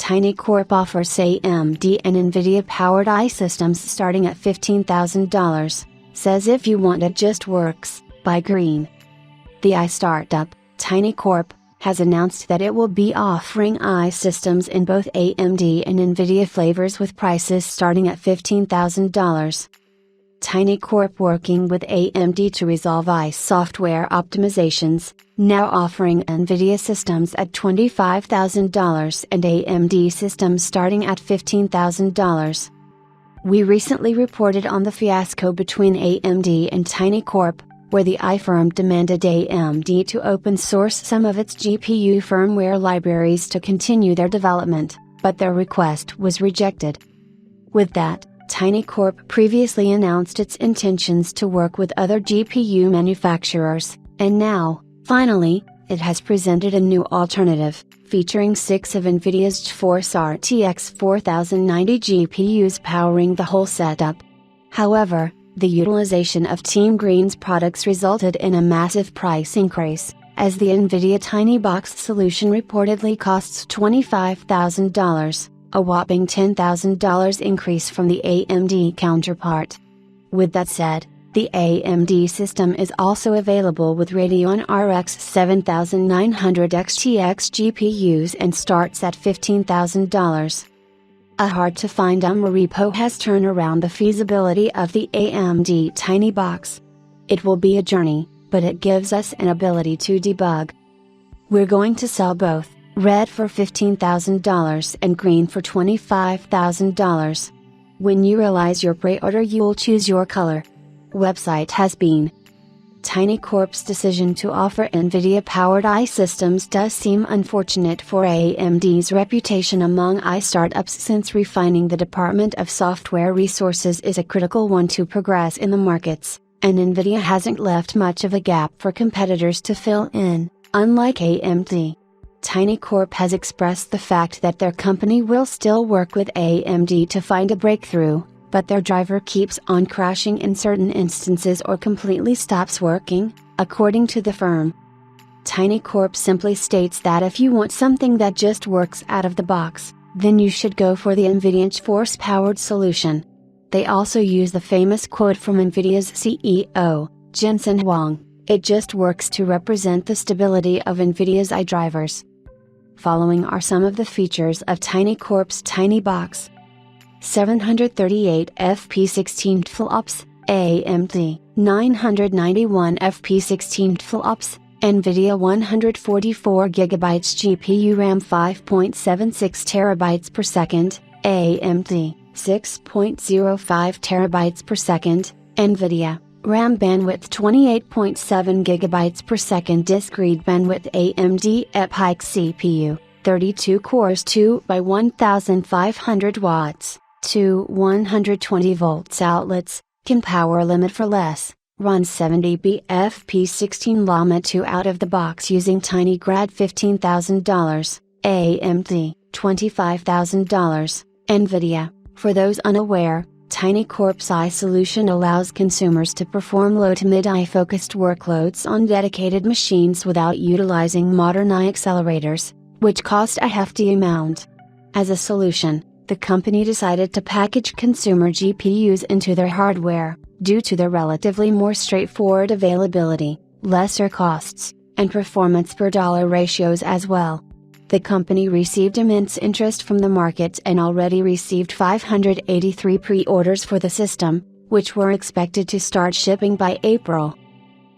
Tiny Corp offers AMD and NVIDIA powered i systems starting at $15,000, says if you want it just works, buy green. The i startup, Tiny Corp, has announced that it will be offering i systems in both AMD and NVIDIA flavors with prices starting at $15,000. Tiny Corp, working with AMD to resolve i software optimizations, now offering NVIDIA systems at $25,000 and AMD systems starting at $15,000. We recently reported on the fiasco between AMD and Tiny Corp, where the i firm demanded AMD to open source some of its GPU firmware libraries to continue their development, but their request was rejected. With that, Tiny Corp previously announced its intentions to work with other GPU manufacturers, and now, finally, it has presented a new alternative, featuring 6 of NVIDIA's GeForce RTX 4090 GPUs powering the whole setup. However, the utilization of Team Green's products resulted in a massive price increase, as the NVIDIA Tiny Box solution reportedly costs $25,000. A whopping $10,000 increase from the AMD counterpart. With that said, the AMD system is also available with Radeon RX 7900 XTX GPUs and starts at $15,000. A hard-to-find repo has turned around the feasibility of the AMD Tiny Box. It will be a journey, but it gives us an ability to debug. We're going to sell both, red for $15,000 and green for $25,000. When you realize your pre-order, you'll choose your color. Website has been. Tiny Corp's decision to offer NVIDIA-powered i systems does seem unfortunate for AMD's reputation among i startups, since refining the department of software resources is a critical one to progress in the markets, and NVIDIA hasn't left much of a gap for competitors to fill in, unlike AMD. Tiny Corp has expressed the fact that their company will still work with AMD to find a breakthrough, but their driver keeps on crashing in certain instances or completely stops working, according to the firm. Tiny Corp simply states that if you want something that just works out of the box, then you should go for the NVIDIA GeForce powered solution. They also use the famous quote from NVIDIA's CEO, Jensen Huang, "It just works," to represent the stability of NVIDIA's i drivers. Following are some of the features of Tiny Corp's Tiny Box. 738 FP16 flops, AMD 991 FP16 flops, NVIDIA 144GB GPU RAM 5.76 TB per second, AMD 6.05 TB per second, NVIDIA RAM bandwidth 28.7 GB per second, disk read bandwidth AMD EPYC CPU, 32 cores 2 by 1500 watts, 2 120 volts outlets, can power limit for less, run 70 FP16 Llama 2 out of the box using Tiny Grad $15,000, AMD $25,000, NVIDIA. For those unaware, Tiny Corp's i solution allows consumers to perform low to mid-i focused workloads on dedicated machines without utilizing modern i accelerators, which cost a hefty amount. As a solution, the company decided to package consumer GPUs into their hardware, due to their relatively more straightforward availability, lesser costs, and performance per dollar ratios as well. The company received immense interest from the market and already received 583 pre-orders for the system, which were expected to start shipping by April.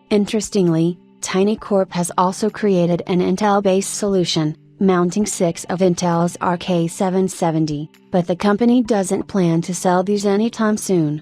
Interestingly, Tiny Corp has also created an Intel-based solution, mounting 6 of Intel's RK770, but the company doesn't plan to sell these anytime soon.